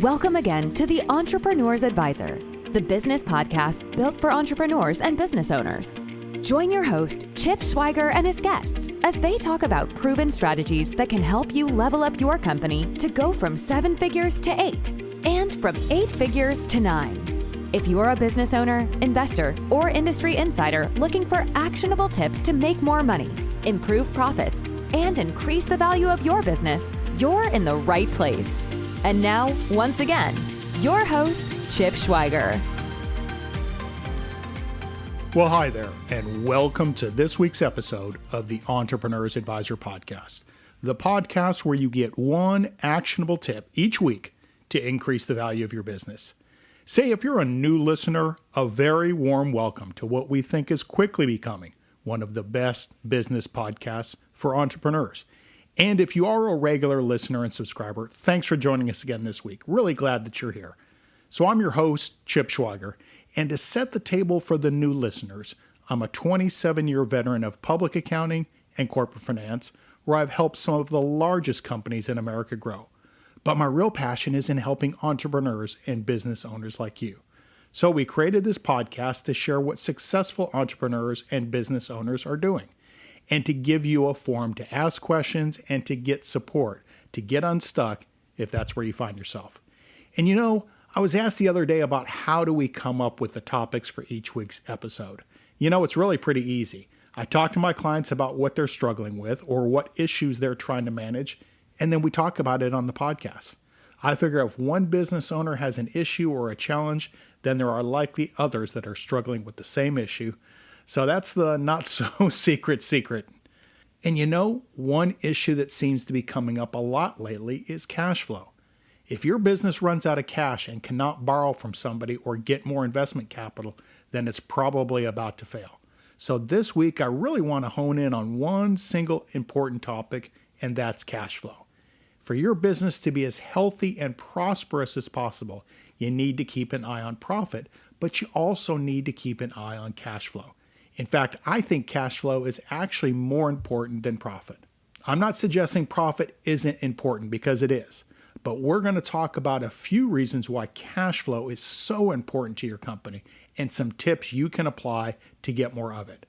Welcome again to the Entrepreneur's Advisor, the business podcast built for entrepreneurs and business owners. Join your host, Chip Schweiger, and his guests as they talk about proven strategies that can help you level up your company to go from 7 figures to 8 and from 8 figures to 9. If you're a business owner, investor, or industry insider looking for actionable tips to make more money, improve profits, and increase the value of your business, you're in the right place. And now, once again, your host, Chip Schweiger. Well, hi there, and welcome to this week's episode of the Entrepreneur's Advisor podcast, the podcast where you get one actionable tip each week to increase the value of your business. Say, if you're a new listener, a very warm welcome to what we think is quickly becoming one of the best business podcasts for entrepreneurs. And if you are a regular listener and subscriber, thanks for joining us again this week. Really glad that you're here. So I'm your host, Chip Schweiger, and to set the table for the new listeners, I'm a 27-year veteran of public accounting and corporate finance, where I've helped some of the largest companies in America grow. But my real passion is in helping entrepreneurs and business owners like you. So we created this podcast to share what successful entrepreneurs and business owners are doing, and to give you a forum to ask questions and to get support, to get unstuck if that's where you find yourself. And you know, I was asked the other day about how do we come up with the topics for each week's episode. You know, it's really pretty easy. I talk to my clients about what they're struggling with or what issues they're trying to manage, and then we talk about it on the podcast. I figure if one business owner has an issue or a challenge, then there are likely others that are struggling with the same issue. So that's the not so secret. And you know, one issue that seems to be coming up a lot lately is cash flow. If your business runs out of cash and cannot borrow from somebody or get more investment capital, then it's probably about to fail. So this week, I really want to hone in on one single important topic, and that's cash flow. For your business to be as healthy and prosperous as possible, you need to keep an eye on profit, but you also need to keep an eye on cash flow. In fact, I think cash flow is actually more important than profit. I'm not suggesting profit isn't important, because it is, but we're going to talk about a few reasons why cash flow is so important to your company and some tips you can apply to get more of it.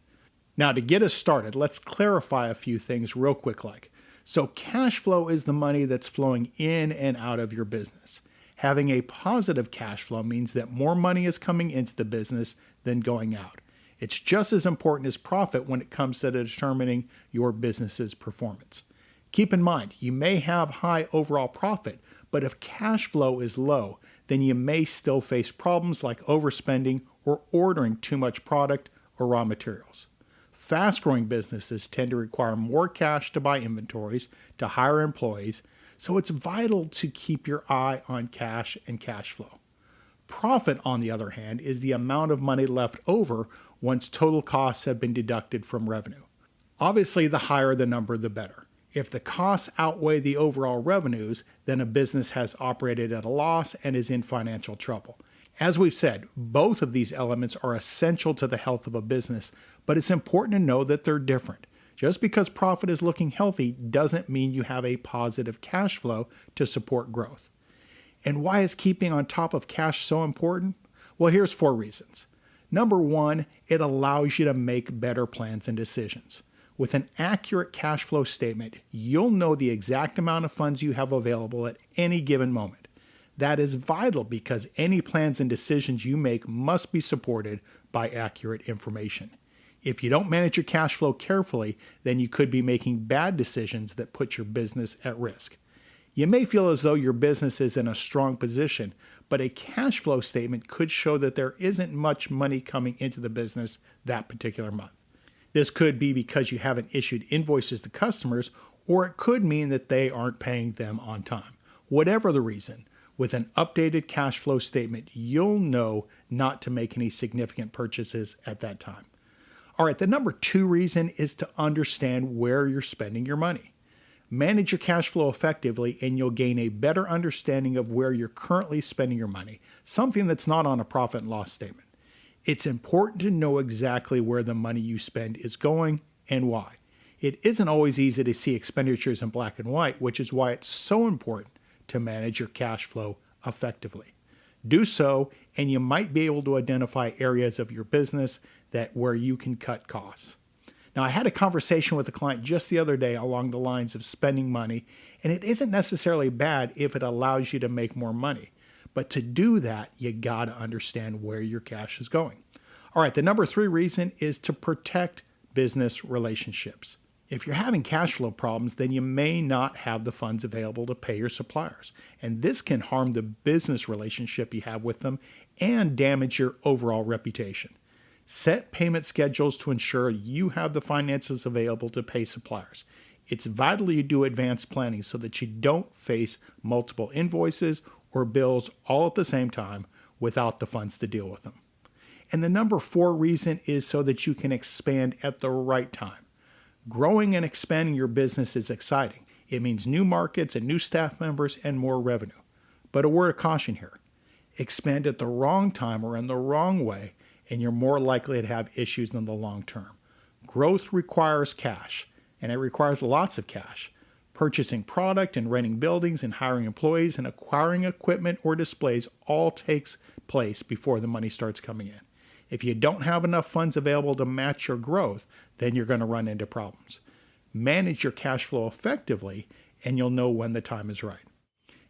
Now, to get us started, let's clarify a few things real quick. So cash flow is the money that's flowing in and out of your business. Having a positive cash flow means that more money is coming into the business than going out. It's just as important as profit when it comes to determining your business's performance. Keep in mind, you may have high overall profit, but if cash flow is low, then you may still face problems like overspending or ordering too much product or raw materials. Fast-growing businesses tend to require more cash to buy inventories, to hire employees, so it's vital to keep your eye on cash and cash flow. Profit, on the other hand, is the amount of money left over once total costs have been deducted from revenue. Obviously, the higher the number, the better. If the costs outweigh the overall revenues, then a business has operated at a loss and is in financial trouble. As we've said, both of these elements are essential to the health of a business, but it's important to know that they're different. Just because profit is looking healthy doesn't mean you have a positive cash flow to support growth. And why is keeping on top of cash so important? Well, here's 4 reasons. Number 1, it allows you to make better plans and decisions. With an accurate cash flow statement, you'll know the exact amount of funds you have available at any given moment. That is vital because any plans and decisions you make must be supported by accurate information. If you don't manage your cash flow carefully, then you could be making bad decisions that put your business at risk. You may feel as though your business is in a strong position, but a cash flow statement could show that there isn't much money coming into the business that particular month. This could be because you haven't issued invoices to customers, or it could mean that they aren't paying them on time. Whatever the reason, with an updated cash flow statement, you'll know not to make any significant purchases at that time. All right, the number 2 reason is to understand where you're spending your money. Manage your cash flow effectively and you'll gain a better understanding of where you're currently spending your money, something that's not on a profit and loss statement. It's important to know exactly where the money you spend is going and why. It isn't always easy to see expenditures in black and white, which is why it's so important to manage your cash flow effectively. Do so, and you might be able to identify areas of your business where you can cut costs. Now, I had a conversation with a client just the other day along the lines of spending money, and it isn't necessarily bad if it allows you to make more money. But to do that, you got to understand where your cash is going. All right, the number 3 reason is to protect business relationships. If you're having cash flow problems, then you may not have the funds available to pay your suppliers. And this can harm the business relationship you have with them and damage your overall reputation. Set payment schedules to ensure you have the finances available to pay suppliers. It's vital you do advanced planning so that you don't face multiple invoices or bills all at the same time without the funds to deal with them. And the number 4 reason is so that you can expand at the right time. Growing and expanding your business is exciting. It means new markets and new staff members and more revenue. But a word of caution here. Expand at the wrong time or in the wrong way, and you're more likely to have issues in the long term. Growth requires cash, and it requires lots of cash. Purchasing product and renting buildings and hiring employees and acquiring equipment or displays all takes place before the money starts coming in. If you don't have enough funds available to match your growth, then you're going to run into problems. Manage your cash flow effectively, and you'll know when the time is right.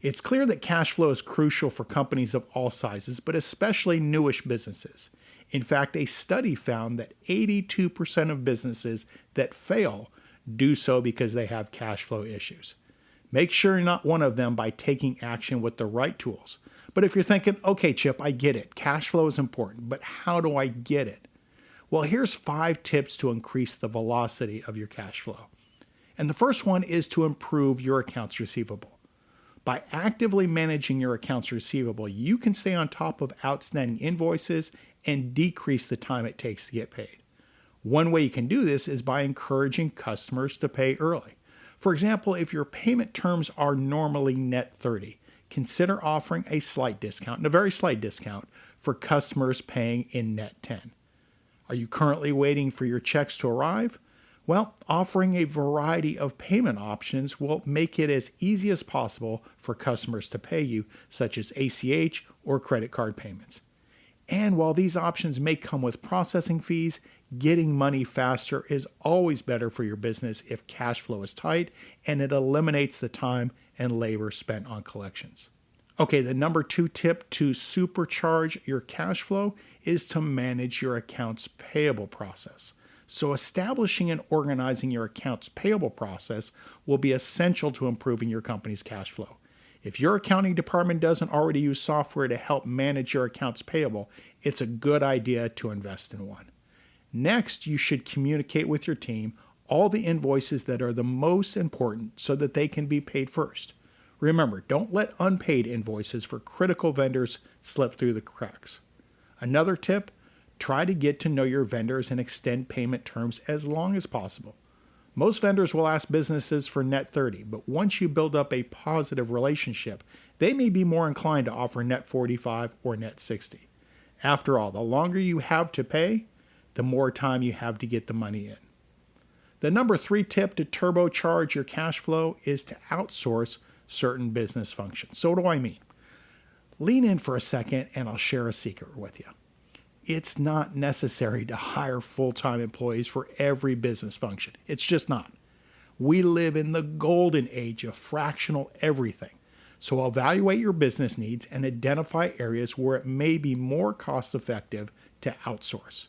It's clear that cash flow is crucial for companies of all sizes, but especially newish businesses. In fact, a study found that 82% of businesses that fail do so because they have cash flow issues. Make sure you're not one of them by taking action with the right tools. But if you're thinking, okay, Chip, I get it. Cash flow is important, but how do I get it? Well, here's 5 tips to increase the velocity of your cash flow. And the first one is to improve your accounts receivable. By actively managing your accounts receivable, you can stay on top of outstanding invoices and decrease the time it takes to get paid. One way you can do this is by encouraging customers to pay early. For example, if your payment terms are normally net 30, consider offering a slight discount, and a very slight discount, for customers paying in net 10. Are you currently waiting for your checks to arrive? Well, offering a variety of payment options will make it as easy as possible for customers to pay you, such as ACH or credit card payments. And while these options may come with processing fees, getting money faster is always better for your business if cash flow is tight, and it eliminates the time and labor spent on collections. Okay, the number 2 tip to supercharge your cash flow is to manage your accounts payable process. So establishing and organizing your accounts payable process will be essential to improving your company's cash flow. If your accounting department doesn't already use software to help manage your accounts payable, it's a good idea to invest in one. Next, you should communicate with your team all the invoices that are the most important so that they can be paid first. Remember, don't let unpaid invoices for critical vendors slip through the cracks. Another tip, try to get to know your vendors and extend payment terms as long as possible. Most vendors will ask businesses for net 30, but once you build up a positive relationship, they may be more inclined to offer net 45 or net 60. After all, the longer you have to pay, the more time you have to get the money in. The number 3 tip to turbocharge your cash flow is to outsource certain business functions. So what do I mean? Lean in for a second and I'll share a secret with you. It's not necessary to hire full-time employees for every business function. It's just not. We live in the golden age of fractional everything. So evaluate your business needs and identify areas where it may be more cost-effective to outsource.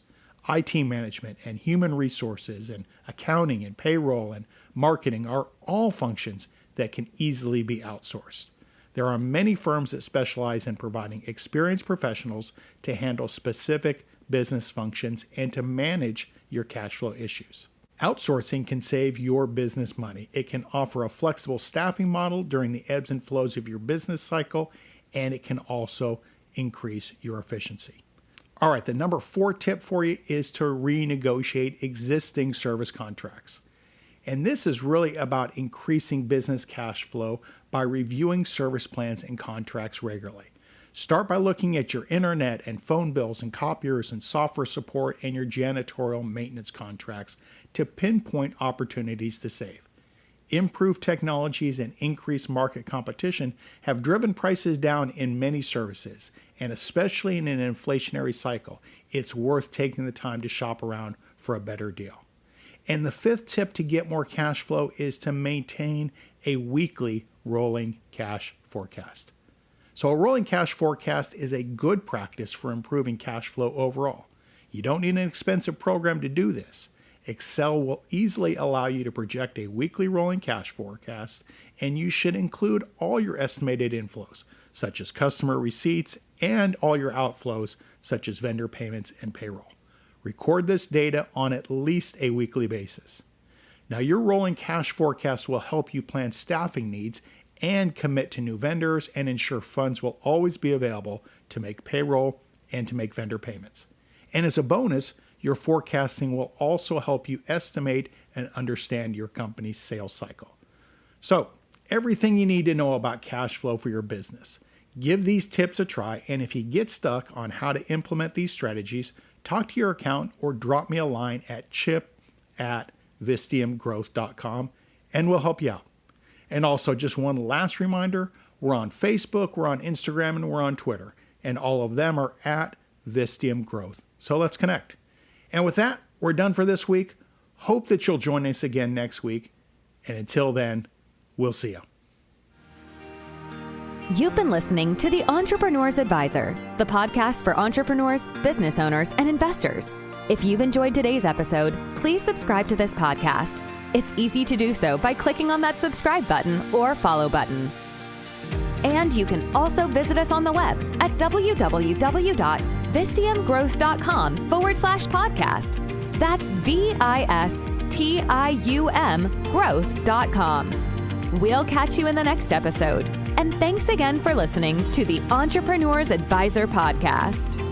IT management and human resources and accounting and payroll and marketing are all functions that can easily be outsourced. There are many firms that specialize in providing experienced professionals to handle specific business functions and to manage your cash flow issues. Outsourcing can save your business money. It can offer a flexible staffing model during the ebbs and flows of your business cycle, and it can also increase your efficiency. All right, the number 4 tip for you is to renegotiate existing service contracts. And this is really about increasing business cash flow by reviewing service plans and contracts regularly. Start by looking at your internet and phone bills and copiers and software support and your janitorial maintenance contracts to pinpoint opportunities to save. Improved technologies and increased market competition have driven prices down in many services, and especially in an inflationary cycle, it's worth taking the time to shop around for a better deal. And the fifth tip to get more cash flow is to maintain a weekly rolling cash forecast. So a rolling cash forecast is a good practice for improving cash flow overall. You don't need an expensive program to do this. Excel will easily allow you to project a weekly rolling cash forecast, and you should include all your estimated inflows, such as customer receipts, and all your outflows, such as vendor payments and payroll. Record this data on at least a weekly basis. Now, your rolling cash forecast will help you plan staffing needs and commit to new vendors and ensure funds will always be available to make payroll and to make vendor payments. And as a bonus, your forecasting will also help you estimate and understand your company's sales cycle. So, everything you need to know about cash flow for your business. Give these tips a try, and if you get stuck on how to implement these strategies, talk to your accountant or drop me a line at chip@vistiumgrowth.com and we'll help you out. And also, just one last reminder, we're on Facebook, we're on Instagram, and we're on Twitter, and all of them are at Vistium Growth. So let's connect. And with that, we're done for this week. Hope that you'll join us again next week. And until then, we'll see you. You've been listening to The Entrepreneur's Advisor, the podcast for entrepreneurs, business owners, and investors. If you've enjoyed today's episode, please subscribe to this podcast. It's easy to do so by clicking on that subscribe button or follow button. And you can also visit us on the web at www.vistiumgrowth.com/podcast. That's VISTIUM growth.com. We'll catch you in the next episode. And thanks again for listening to the Entrepreneur's Advisor podcast.